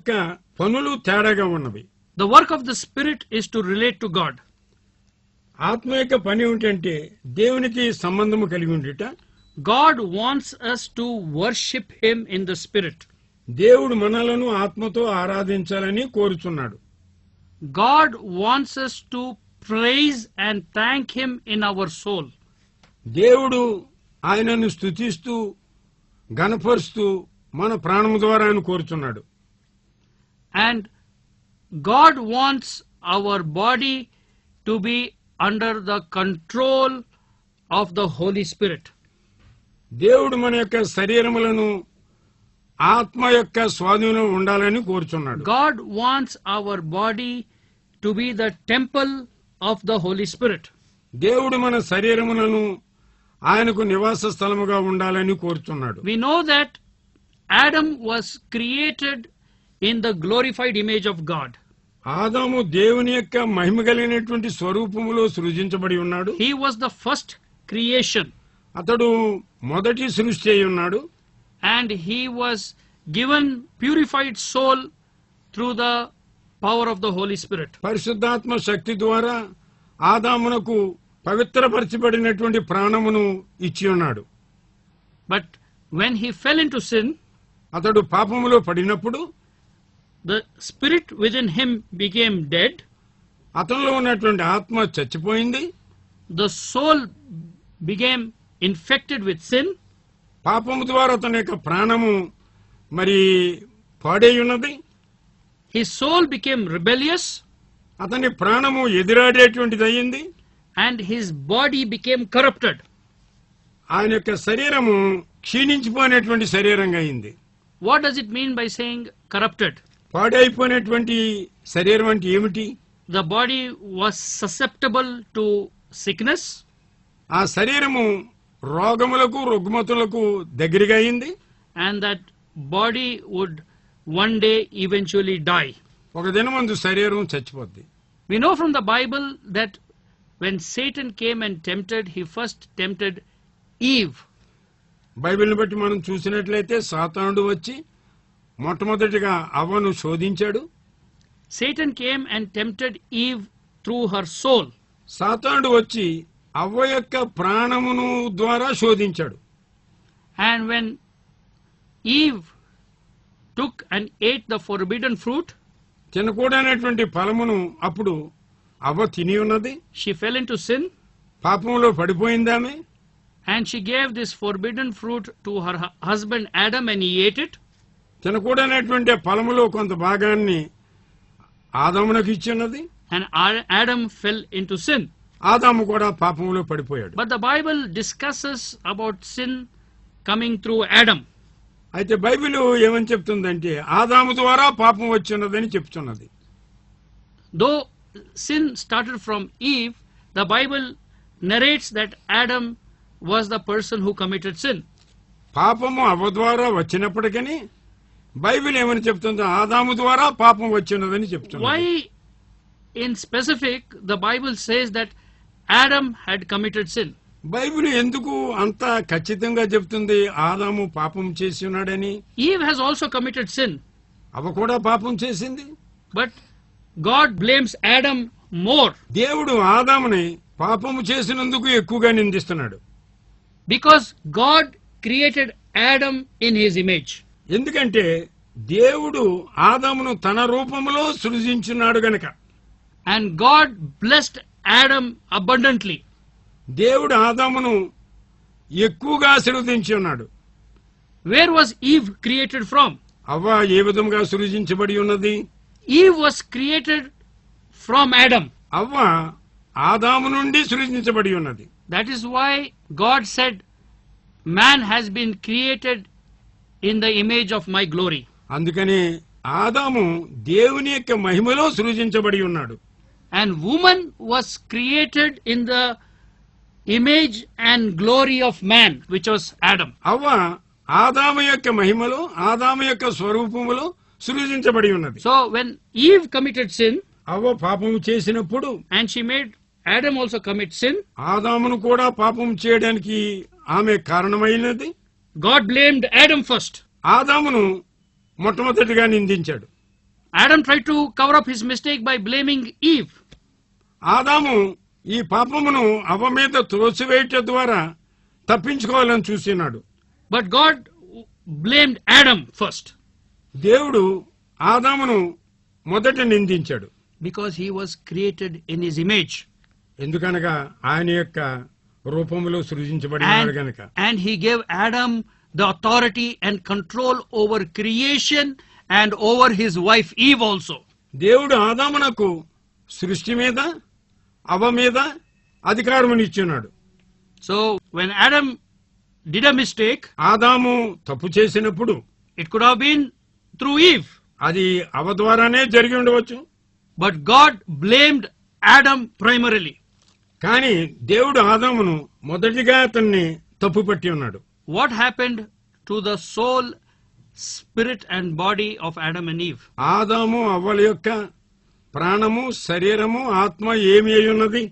యొక్క పనులు తేడాగా ఉన్నవి. The work of the Spirit is to relate to God. ఆత్మ యొక్క పని ఏంటంటే దేవునికి సంబంధము కలిగి ఉండుట. God wants us to worship Him in the Spirit. దేవుడు మనలను ఆత్మతో ఆరాధించాలని కోరుచున్నాడు. God wants us to praise and thank Him in our soul. దేవుడు ఆయనను స్తుతిస్తూ గణపరుస్తూ మన ప్రాణము ద్వారా ఆయన కోరుచున్నాడు. And God wants our body to be under the control of the Holy Spirit. దేవుడు మన యొక్క శరీరములను ఆత్మ యొక్క స్వాధీనంలో ఉండాలని కోరుచున్నాడు. God wants our body to be the temple of the Holy Spirit. దేవుడు మన శరీరములను ఆయనకు నివాస స్థలముగా ఉండాలని కోరుచున్నాడు. We know that Adam was created in the glorified image of God. ఆదాము దేవుని యొక్క మహిమ కలిగినటువంటి స్వరూపములో సృజించబడి ఉన్నాడు. He was the first creation. అతడు మొదటి సృష్టి అయి ఉన్నాడు. And he was given purified soul through the power of the Holy Spirit. పరిశుద్ధాత్మ శక్తి ద్వారా ఆదామునకు పవిత్రపరచబడినటువంటి ప్రాణమును ఇచ్చి ఉన్నాడు. But when he fell into sin, అతడు పాపములో పడినప్పుడు the spirit within him became dead. అతనిలో ఉన్నటువంటి ఆత్మ చచ్చిపోయింది. The soul became infected with sin. పాపము ద్వారా అతని యొక్క ప్రాణము మరి పాడై ఉన్నది. His soul became rebellious. అతని ప్రాణము ఎదిరాడేటువంటిది అయ్యింది. And his body became corrupted. ఆయన యొక్క శరీరము క్షీణించిపోయినటువంటి శరీరంగా అయింది. What does it mean by saying corrupted? పాడైపోయినటువంటి శరీరం అంటే ఏమిటి? The body was susceptible to sickness. ఆ శరీరము రోగములకు రుగ్మతులకు దగ్గరగా అయింది. And that body would one day eventually die. ఒక దినమందు శరీరం చచ్చిపోద్ది. We know from the Bible that when Satan came and tempted, he first tempted Eve. బైబిల్ని బట్టి మనం చూసినట్లయితే సాతానుడు వచ్చి మొట్టమొదటిగా అవ్వను శోధించాడు. Satan came and tempted Eve through her soul. సాతానుడు వచ్చి అవ్వ యొక్క ప్రాణమును ద్వారా శోధించాడు. And when Eve took and ate the forbidden fruit, తినకూడనటువంటి ఫలమును అప్పుడు అవ్వ తిని ఉన్నది. she fell into sin. పాపంలో పడిపోయిందామె. And she gave this forbidden fruit to her husband Adam and he ate it. తినకూడనటువంటి ఫలములో కొంత భాగాన్ని ఆదామునకు ఇచ్చిన్నది. And Adam fell into sin. ఆదాము కూడా పాపంలో పడిపోయాడు. But the Bible discusses about sin coming through Adam. అయితే Bible ఏమని చెప్తుందంటే ఆదాము ద్వారా పాపం వచ్చిన్నదని చెప్తున్నది. Though sin started from Eve, the Bible narrates that Adam was the person who committed sin. పాపము అవ్వ ద్వారా వచ్చినప్పటికీ బైబిల్ ఏమని చెప్తుందో ఆదాము ద్వారా పాపం వచ్చినదని చెప్తుంది. Why in specific the Bible says that Adam had committed sin? Bible ఎందుకు అంత ఖచ్చితంగా చెప్తుంది ఆదాము పాపం చేసి ఉన్నాడని? Eve has also committed sin. అవ్వ కూడా పాపం చేసింది. But God blames Adam more. దేవుడు ఆదాముని పాపము చేసినందుకు ఎక్కువగా నిందిస్తున్నాడు. Because God created Adam in his image. ఎందుకంటే దేవుడు ఆదామును తన రూపంలో సృజించున్నాడు గనక. And God blessed Adam abundantly. దేవుడు ఆదామును ఎక్కువగా ఆశీర్వదించి ఉన్నాడు. Where was Eve created from? అవ్వ ఏ విధంగా సృజించబడి ఉన్నది? Eve was created from Adam. అవ్వ ఆదాము నుండి సృజించబడి ఉన్నది. That is why God said, man has been created in the image of my glory. అందుకని ఆదాము దేవుని యొక్క మహిమలో సృజించబడి ఉన్నాడు. And woman was created in the image and glory of man, which was Adam. అవ్వ ఆదాము యొక్క మహిమలో ఆదాము యొక్క స్వరూపములో సృజించబడి ఉన్నది. So when Eve committed sin, అవ్వ పాపము చేసినప్పుడు and she made Adam also commit sin, ఆదామును కూడా పాపం చేయడానికి ఆమె కారణమైనది. God blamed Adam first. ఆదామును మొట్టమొదటిగా నిందించాడు. Adam tried to cover up his mistake by blaming Eve. ఆదాము ఈ పాపమును అవ్వ మీద త్రోసివేయటం ద్వారా తప్పించుకోవాలని చూసినాడు. But God blamed Adam first. దేవుడు ఆదామును మొదట నిందించాడు. Because he was created in his image. ఎందుకనగా ఆయన యొక్క రూపములో సృజించబడినాడు గనుక. And he gave Adam the authority and control over creation and over his wife Eve also. దేవుడు ఆదామునకు సృష్టి మీద అవ్వ మీద అధికారమునిచ్చున్నాడు. So when Adam did a mistake, ఆదాము తప్పు చేసినప్పుడు it could have been through Eve. అది అవ్వ ద్వారానే జరిగి ఉండవచ్చు. But God blamed Adam primarily. కానీ దేవుడు ఆదామును మొదటిగా అతన్ని తప్పుపట్టి ఉన్నాడు. What happened to the soul, spirit and body of Adam and Eve? ఆదాము అవ్వల యొక్క ప్రాణము శరీరము ఆత్మ ఏమి అయి ఉన్నది?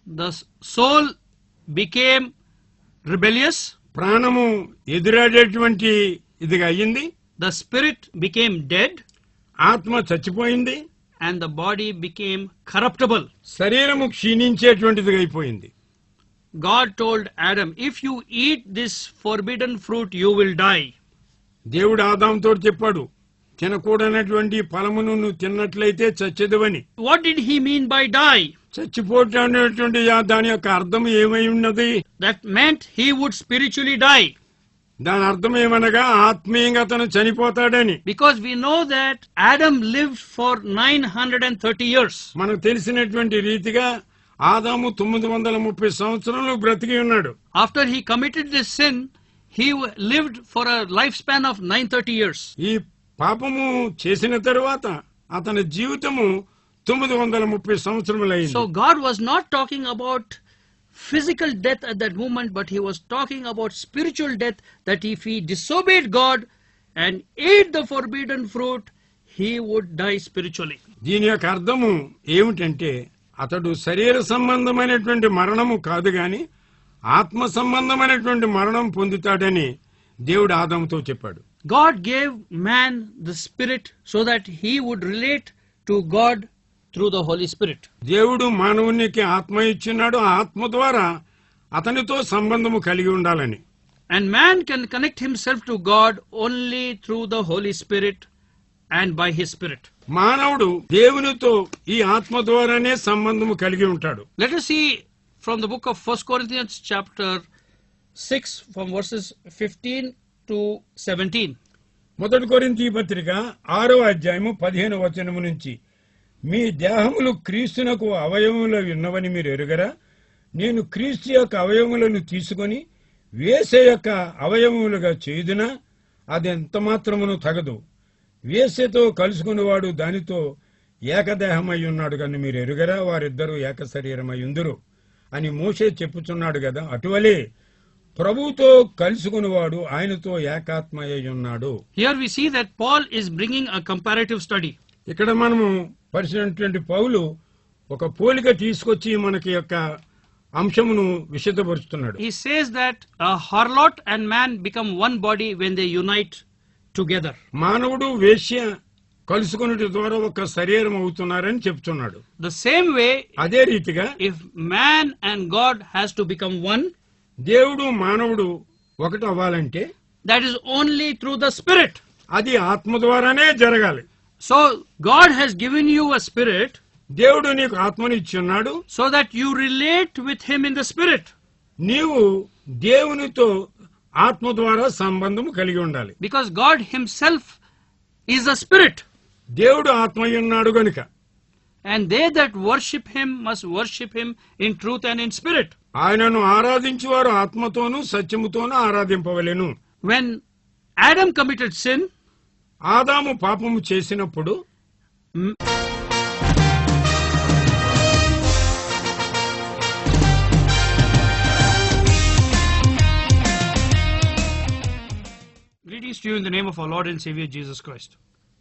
The soul became rebellious. ప్రాణము ఎదురాడేటువంటి ఇదిగా అయ్యింది. The spirit became dead. ఆత్మ చచ్చిపోయింది. And the body became corruptible. శరీరము క్షీణించేటువంటిదిగా అయిపోయింది. God told Adam, if you eat this forbidden fruit, you will die. దేవుడు ఆదాముతో చెప్పాడు, తినకూడనటువంటి ఫలమును నువ్వు తిన్నట్లయితే చచ్చెదవని. What did he mean by die? చచ్చిపోవటం అనేటువంటి దాని యొక్క అర్థం ఏమై ఉన్నది? That meant he would spiritually die. దాని అర్థం ఏమనగా ఆత్మీయంగా అతను చనిపోతాడని. Because we know that Adam lived for 930 years. మనకు తెలిసినటువంటి రీతిగా ఆదాము 930 సంవత్సరాలు బ్రతికి ఉన్నాడు. After he committed this sin, he lived for a lifespan of 930 years. ఈ పాపము చేసిన తరువాత అతని జీవితము 930 సంవత్సరములైంది. So God was not talking about physical death at that moment, but he was talking about spiritual death, that if he disobeyed God and ate the forbidden fruit, he would die spiritually. దీని యొక్క అర్థము ఏమిటంటే అతడు శరీర సంబంధమైనటువంటి మరణము కాదు గాని ఆత్మ సంబంధమైనటువంటి మరణం పొందుతాడని దేవుడు ఆదాముతో చెప్పాడు. God gave man the spirit so that he would relate to God through the Holy Spirit. దేవుడు మానవునికి ఆత్మ ఇచ్చినాడు. ఆ ఆత్మ ద్వారా అతనితో సంబంధము కలిగి ఉండాలని. And man can connect himself to God only through the Holy Spirit and by his spirit. మానవుడు దేవునితో ఈ ఆత్మ ద్వారానే సంబంధము కలిగి ఉంటాడు. Let us see from the book of 1 Corinthians chapter 6 from verses 15 to 17. మొదటి కొరింథీ పత్రిక 6వ అధ్యాయము 15వ వచనము నుంచి, మీ దేహములు క్రీస్తునకు అవయవములు ఉన్నవని మీరు ఎరుగరా? నేను క్రీస్తు యొక్క అవయవములను తీసుకొని వేసే యొక్క అవయవములుగా చేయుదునా? అది ఎంత మాత్రమును తగదు. వేసేతో కలుసుకునేవాడు దానితో ఏకదేహమై ఉన్నాడు కానీ మీరు ఎరుగరా? వారిద్దరూ ఏక శరీరమై ఉందురు అని మోషే చెప్పుచున్నాడు కదా. అటువలే ప్రభువుతో కలుసుకునేవాడు ఆయనతో ఏకాత్మయ్య ఉన్నాడు. Here we see that Paul is bringing a comparative study. ఇక్కడ మనము పరిచినటువంటి పౌలు ఒక పోలిక తీసుకొచ్చి మనకి యొక్క అంశమును విశదపరుస్తున్నాడు. He says that a harlot and man become one body when they unite together. మానవుడు వేశ్య కలుసుకున్నటి ద్వారా ఒక శరీరం అవుతున్నారని చెప్తున్నాడు. The same way, అదే రీతిగా if man and God has to become one, దేవుడు మానవుడు ఒకటి అవ్వాలంటే that is only through the Spirit. అది ఆత్మ ద్వారానే జరగాలి. So God has given you a spirit దేవుడు నీకు ఆత్మని ఇచ్చున్నాడు. so that you relate with him in the spirit. నీవు దేవునితో ఆత్మ ద్వారా సంబంధం కలిగి ఉండాలి. Because God himself is a spirit. దేవుడు ఆత్మయ్య ఉన్నాడు గనుక. And they that worship him must worship him in truth and in spirit. ఆయనను ఆరాధించువారు ఆత్మతోనూ సత్యముతోనూ ఆరాధింపవలెను. When Adam committed sin, ఆదాము పాపము చేసినప్పుడు greetings to you in the name of our Lord and Savior Jesus Christ.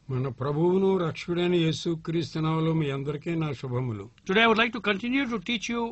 మన ప్రభువును రక్షకుడైన యేసుక్రీస్తు నామములో మీ అందరికీ నా శుభములు. Today I would like to continue to teach you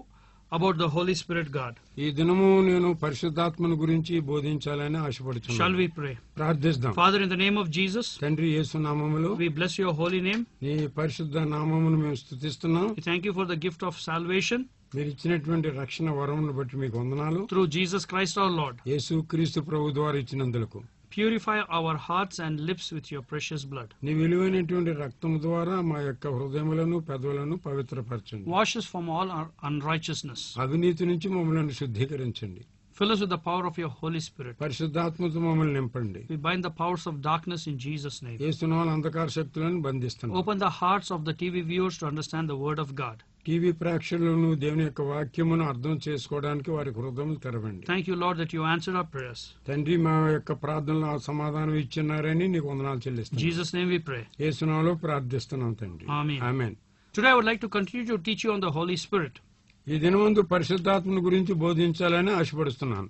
about the Holy Spirit God. ఈ దినము నేను పరిశుద్ధాత్మను గురించి బోధించాలని Shall ఆశపడుతున్నాను. we pray? ప్రార్థిద్దాం. Father, in the name of Jesus, తండ్రి యేసు నామములో we bless your holy name. నీ పరిశుద్ధ నామమును మేము స్తుతిస్తున్నాం. We thank you for the gift of salvation మీరు ఇచ్చినటువంటి రక్షణ వరమును బట్టి మీకు వందనాలు. through Jesus Christ our Lord. యేసు క్రీస్తు ప్రభు ద్వారా ఇచ్చినందులకు Purify our hearts and lips with your precious blood. నీ విలువైనటువంటి రక్తము ద్వారా మా యొక్క హృదయములను పెదవులను పవిత్రపరచండి. Wash us from all our unrighteousness. అవినీతి నుంచి మమ్మల్ని శుద్ధీకరించండి. Fill us with the power of your Holy Spirit. పరిశుద్ధాత్మతో మమ్మల్ని నింపండి. We bind the powers of darkness in Jesus' name. యేసునామమున అంధకార శక్తులను బంధిస్తున్నాం. Open the hearts of the TV viewers to understand the word of God. TV ప్రేక్షకులను దేవుని యొక్క వాక్యమును అర్థం చేసుకోవడానికి వారి హృదయములు తెరవండి. Thank you, Lord, that you answered our prayers. తండ్రి మా యొక్క ప్రార్థనలో సమాధానం ఇచ్చినారని నీకు వందనాలు In చెల్లిస్తున్నాను. Jesus' name we pray. యేసునామములో ప్రార్థిస్తున్నాం తండ్రి. Amen. Amen. Today I would like to continue to teach you on the Holy Spirit. ఈ దినమందు పరిశుద్ధాత్మను గురించి బోధించాలని ఆశపడుతున్నాను.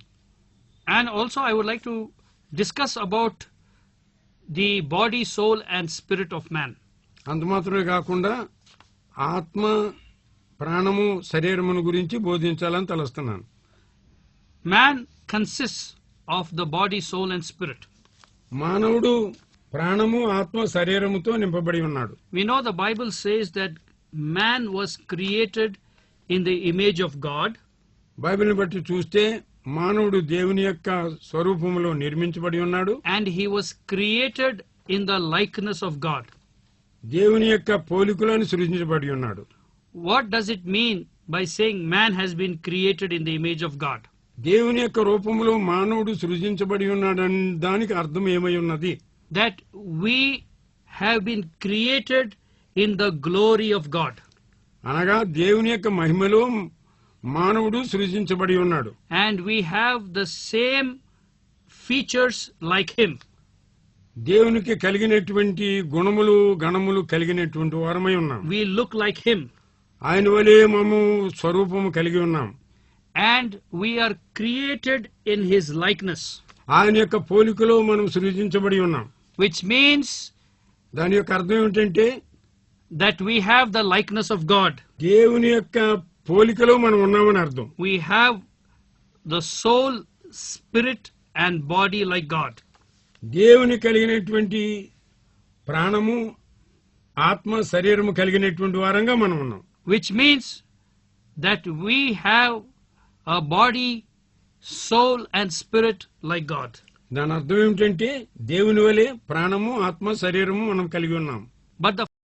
And also I would like to discuss about the body, soul and spirit of man. అంతమాత్రమే కాకుండా ఆత్మ, ప్రాణము, శరీరమును గురించి బోధించాలని తలస్తున్నాను. Man consists of the body, soul and spirit. మానవుడు ప్రాణము, ఆత్మ, శరీరముతో నింపబడి ఉన్నాడు. We know the Bible says that man was created in the image of God. బైబిల్ని బట్టి చూస్తే మానవుడు దేవుని యొక్క స్వరూపములో నిర్మించబడి ఉన్నాడు. And he was created in the likeness of God. దేవుని యొక్క పోలికలను సృజించబడి ఉన్నాడు. What does it mean by saying man has been created in the image of God? దేవుని యొక్క రూపంలో మానవుడు సృజించబడి ఉన్నాడని దానికి అర్థం ఏమై ఉన్నది? That we have been created in the glory of God. అనగా దేవుని యొక్క మహిమలో మానవుడు సృజించబడి ఉన్నాడు. And we have the same features like him. దేవునికి కలిగినటువంటి గుణములు, గణములు కలిగినటువంటి వారమై ఉన్నాం. We look like him. ఆయన వలె మనము స్వరూపము కలిగి ఉన్నాం. And we are created in his likeness. ఆయన యొక్క పోలికలో మనం సృజించబడి ఉన్నాం. Which means దాని యొక్క అర్థం ఏమిటంటే that we have the likeness of God. దేవుని యొక్క పోలికలో మనం ఉన్నామని అర్థం. We have the soul, spirit and body like God. దేవుని కలిగినటువంటి ప్రాణము, ఆత్మ, శరీరము కలిగినటువంటి వారంగా మనం ఉన్నాం. Which means that we have a body, soul and spirit like God. దాని అర్థం ఏమిటంటే దేవుని వలె ప్రాణము, ఆత్మ, శరీరము మనం కలిగి ఉన్నాం. But the